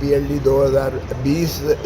PLD 2020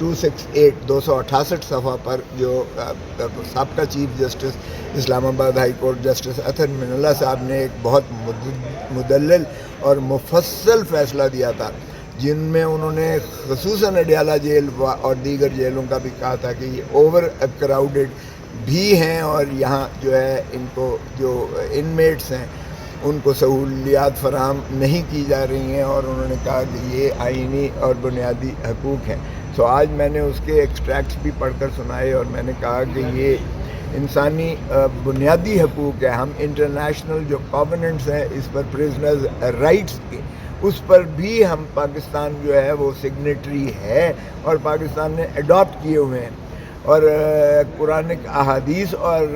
268 صفحہ پر جو سابقہ چیف جسٹس اسلام آباد ہائی کورٹ جسٹس اطہر من اللہ صاحب نے ایک بہت مدلل اور مفصل فیصلہ دیا تھا، جن میں انہوں نے خصوصاً اڈیالہ جیل اور دیگر جیلوں کا بھی کہا تھا کہ یہ اوور کراؤڈڈ بھی ہیں اور یہاں جو ہے ان کو جو انمیٹس ہیں ان کو سہولیات فراہم نہیں کی جا رہی ہیں، اور انہوں نے کہا کہ یہ آئینی اور بنیادی حقوق ہیں. سو آج میں نے اس کے ایکسٹریکٹس بھی پڑھ کر سنائے اور میں نے کہا کہ یہ انسانی بنیادی حقوق ہے. ہم انٹرنیشنل جو کووننٹس ہیں اس پر پرزنرز رائٹس کے، اس پر بھی ہم پاکستان جو ہے وہ سگنیٹری ہے اور پاکستان نے اڈاپٹ کیے ہوئے ہیں. اور قرآن احادیث اور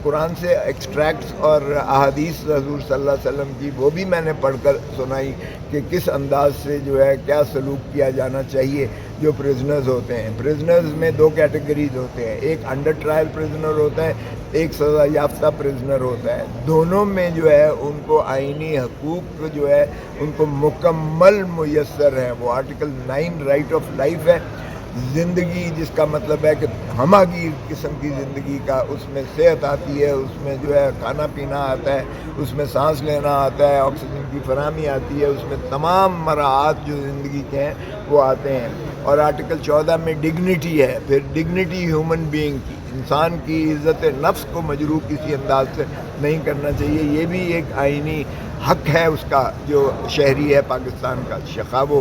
قرآن سے ایکسٹریکٹس اور احادیث حضور صلی اللہ علیہ وسلم کی وہ بھی میں نے پڑھ کر سنائی کہ کس انداز سے جو ہے کیا سلوک کیا جانا چاہیے جو پرزنرز ہوتے ہیں. پرزنرز میں دو کیٹیگریز ہوتے ہیں، ایک انڈر ٹرائل پرزنر ہوتا ہے، ایک سزا یافتہ پرزنر ہوتا ہے. دونوں میں جو ہے ان کو آئینی حقوق جو ہے ان کو مکمل میسر ہیں. وہ آرٹیکل 9 رائٹ آف لائف ہے، زندگی جس کا مطلب ہے کہ ہماگیر قسم کی زندگی کا، اس میں صحت آتی ہے، اس میں جو ہے کھانا پینا آتا ہے، اس میں سانس لینا آتا ہے، آکسیجن کی فراہمی آتی ہے، اس میں تمام مراحات جو زندگی کے ہیں وہ آتے ہیں. اور آرٹیکل 14 میں ڈگنیٹی ہے، پھر ڈگنیٹی ہیومن بینگ کی، انسان کی عزت نفس کو مجروح کسی انداز سے نہیں کرنا چاہیے. یہ بھی ایک آئینی حق ہے اس کا جو شہری ہے پاکستان کا، خواہ وہ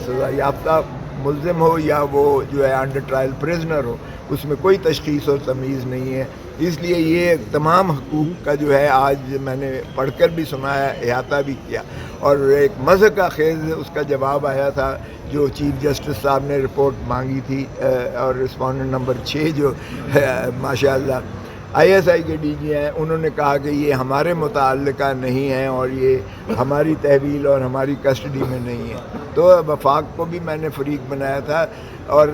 سزا یافتہ ملزم ہو یا وہ جو ہے انڈر ٹرائل پرزنر ہو، اس میں کوئی تشخیص اور تمیز نہیں ہے. اس لیے یہ تمام حقوق کا جو ہے آج میں نے پڑھ کر بھی سنایا، احاطہ بھی کیا. اور ایک مضحکہ کا خیز اس کا جواب آیا تھا جو چیف جسٹس صاحب نے رپورٹ مانگی تھی، اور رسپونڈنٹ نمبر 6 جو ماشاء اللہ ISI کے DG ہیں، انہوں نے کہا کہ یہ ہمارے متعلقہ نہیں ہے اور یہ ہماری تحویل اور ہماری کسٹڈی میں نہیں ہے. تو وفاق کو بھی میں نے فریق بنایا تھا اور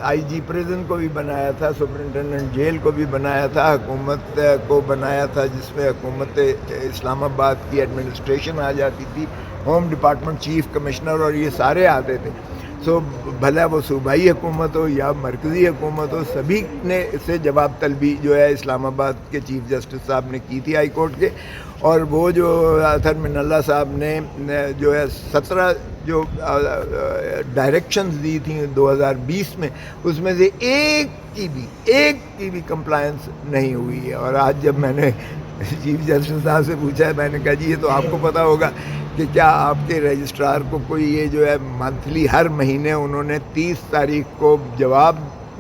IG پریزن کو بھی بنایا تھا، سپرنٹینڈنٹ جیل کو بھی بنایا تھا، حکومت کو بنایا تھا جس میں حکومت اسلام آباد کی ایڈمنسٹریشن آ جاتی تھی، ہوم ڈپارٹمنٹ چیف کمشنر اور یہ سارے آتے تھے. سو بھلا وہ صوبائی حکومت ہو یا مرکزی حکومت ہو، سبھی نے اس سے جواب طلبی جو ہے اسلام آباد کے چیف جسٹس صاحب نے کی تھی ہائی کورٹ کے. اور وہ جو اطہر من اللہ صاحب نے جو ہے 17 جو ڈائریکشنز دی تھیں 2020 میں، اس میں سے ایک کی بھی کمپلائنس نہیں ہوئی ہے. اور آج جب میں نے چیف جسٹس صاحب سے پوچھا ہے، میں نے کہا جی یہ تو آپ کو پتہ ہوگا کہ کیا آپ کے رجسٹرار کو کوئی یہ جو ہے منتھلی ہر مہینے انہوں نے 30 تاریخ کو جواب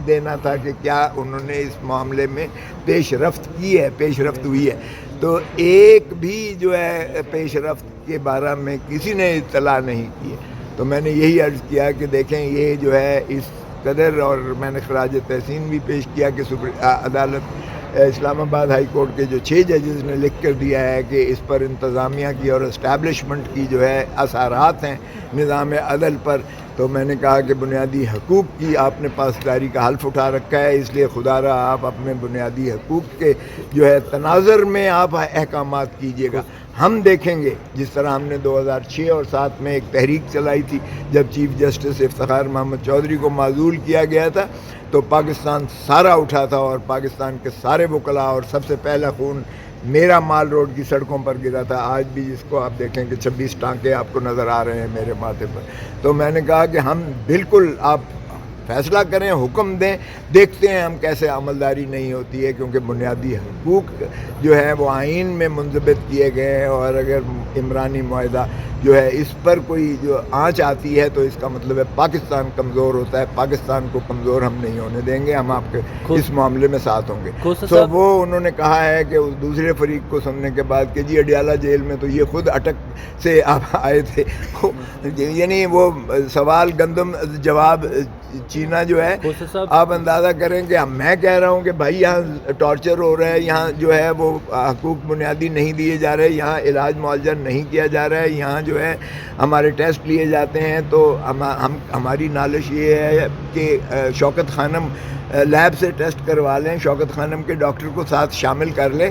دینا تھا کہ کیا انہوں نے اس معاملے میں پیش رفت کی ہے، پیش رفت ہوئی ہے. تو ایک بھی جو ہے پیش رفت کے بارے میں کسی نے اطلاع نہیں کی ہے. تو میں نے یہی عرض کیا کہ دیکھیں یہ جو ہے اس قدر، اور میں نے خراج تحسین بھی پیش کیا کہ عدالت اسلام آباد ہائی کورٹ کے جو 6 ججز نے لکھ کر دیا ہے کہ اس پر انتظامیہ کی اور اسٹیبلشمنٹ کی جو ہے اثرات ہیں نظام عدل پر. تو میں نے کہا کہ بنیادی حقوق کی آپ نے پاسداری کا حلف اٹھا رکھا ہے، اس لیے خدا را آپ اپنے بنیادی حقوق کے جو ہے تناظر میں آپ احکامات کیجیے گا. ہم دیکھیں گے جس طرح ہم نے 2006 اور 2007 میں ایک تحریک چلائی تھی جب چیف جسٹس افتخار محمد چودھری کو معزول کیا گیا تھا، تو پاکستان سارا اٹھا تھا اور پاکستان کے سارے وکلاء، اور سب سے پہلا خون میرا مال روڈ کی سڑکوں پر گرا تھا. آج بھی جس کو آپ دیکھیں کہ 26 ٹانکے آپ کو نظر آ رہے ہیں میرے ماتھے پر. تو میں نے کہا کہ ہم بالکل، آپ فیصلہ کریں، حکم دیں، دیکھتے ہیں ہم کیسے عملداری نہیں ہوتی ہے، کیونکہ بنیادی حقوق جو ہے وہ آئین میں منضبط کیے گئے ہیں. اور اگر عمرانی معاہدہ جو ہے اس پر کوئی جو آنچ آتی ہے تو اس کا مطلب ہے پاکستان کمزور ہوتا ہے. پاکستان کو کمزور ہم نہیں ہونے دیں گے، ہم آپ کے اس معاملے میں ساتھ ہوں گے. تو وہ انہوں نے کہا ہے کہ اس دوسرے فریق کو سننے کے بعد کہ جی اڈیالہ جیل میں تو یہ خود اٹک سے آپ آئے تھے، یعنی وہ سوال گندم جواب چینا جو ہے. آپ اندازہ کریں کہ میں کہہ رہا ہوں کہ بھائی یہاں ٹارچر ہو رہا ہے، یہاں جو ہے وہ حقوق بنیادی نہیں دیے جا رہے، یہاں علاج معالجہ نہیں کیا جا رہا ہے، یہاں جو ہے ہمارے ٹیسٹ لیے جاتے ہیں. تو ہماری نالش یہ ہے کہ شوکت خانم لیب سے ٹیسٹ کروا لیں، شوکت خانم کے ڈاکٹر کو ساتھ شامل کر لیں.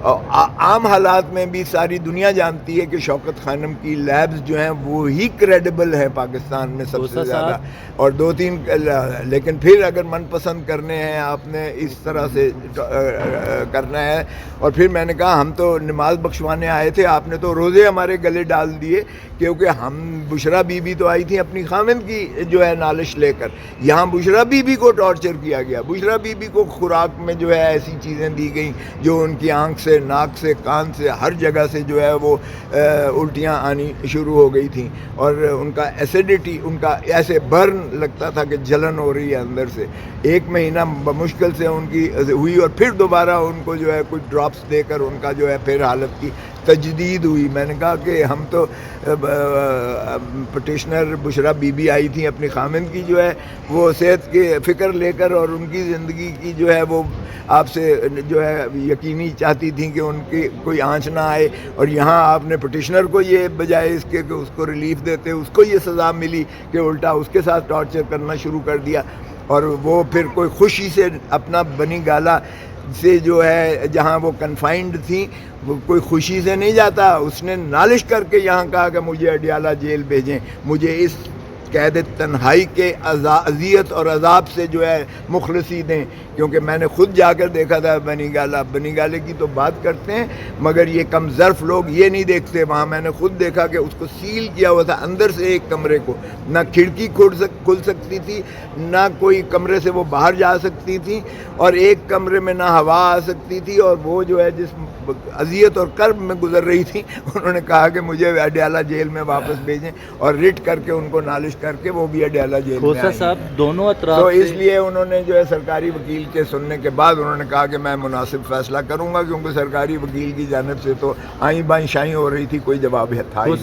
عام حالات میں بھی ساری دنیا جانتی ہے کہ شوکت خانم کی لیبز جو ہیں وہی کریڈیبل ہیں پاکستان میں سب سے زیادہ، اور 2-3 لیکن پھر اگر من پسند کرنے ہیں آپ نے اس طرح سے کرنا ہے. اور پھر میں نے کہا ہم تو نماز بخشوانے آئے تھے، آپ نے تو روزے ہمارے گلے ڈال دیے، کیونکہ ہم بشرا بی بی تو آئی تھی اپنی خاوند کی جو ہے نالش لے کر، یہاں بشرا بی بی کو ٹارچر کیا گیا. بشرا بی بی کو خوراک میں جو ہے ایسی چیزیں دی گئیں جو ان کی آنکھ سے، ناک سے، کان سے، ہر جگہ سے جو ہے وہ الٹیاں آنی شروع ہو گئی تھیں، اور ان کا ایسیڈیٹی، ان کا ایسے برن لگتا تھا کہ جلن ہو رہی ہے اندر سے. 1 مہینہ بمشکل سے ان کی ہوئی، اور پھر دوبارہ ان کو جو ہے کچھ ڈراپس دے کر ان کا جو ہے پھر حالت کی تجدید ہوئی. میں نے کہا کہ ہم تو پٹیشنر بشرا بی بی آئی تھیں اپنی خامند کی جو ہے وہ صحت کی فکر لے کر، اور ان کی زندگی کی جو ہے وہ آپ سے جو ہے یقینی چاہتی تھیں کہ ان کی کوئی آنچ نہ آئے، اور یہاں آپ نے پٹیشنر کو یہ بجائے اس کے کہ اس کو ریلیف دیتے اس کو یہ سزا ملی کہ الٹا اس کے ساتھ ٹارچر کرنا شروع کر دیا. اور وہ پھر کوئی خوشی سے اپنا بنی گالا سے جو ہے جہاں وہ کنفائنڈ تھیں وہ کوئی خوشی سے نہیں جاتا، اس نے نالش کر کے یہاں کہا کہ مجھے اڈیالہ جیل بھیجیں، مجھے اس قید تنہائی کے اذیت اور عذاب سے جو ہے مخلصی دیں. کیونکہ میں نے خود جا کر دیکھا تھا بنی گالے کی تو بات کرتے ہیں مگر یہ کم ظرف لوگ یہ نہیں دیکھتے. وہاں میں نے خود دیکھا کہ اس کو سیل کیا ہوا تھا اندر سے، ایک کمرے کو نہ کھڑکی کھل سکتی تھی، نہ کوئی کمرے سے وہ باہر جا سکتی تھی، اور ایک کمرے میں نہ ہوا آ سکتی تھی. اور وہ جو ہے جس اذیت اور کرب میں گزر رہی تھی انہوں نے کہا کہ مجھے اڈیالہ جیل میں واپس بھیجیں، اور رٹ کر کے ان کو نالش کر کے وہ بھی اڈیالہ جیل میں آئیں. صاحب دونوں اطراف تو اس لیے انہوں نے جو ہے سرکاری وکیل کے سننے کے بعد انہوں نے کہا کہ میں مناسب فیصلہ کروں گا، کیونکہ سرکاری وکیل کی جانب سے تو آئیں بائیں شائیں ہو رہی تھی، کوئی جواب تھا ہی نہیں.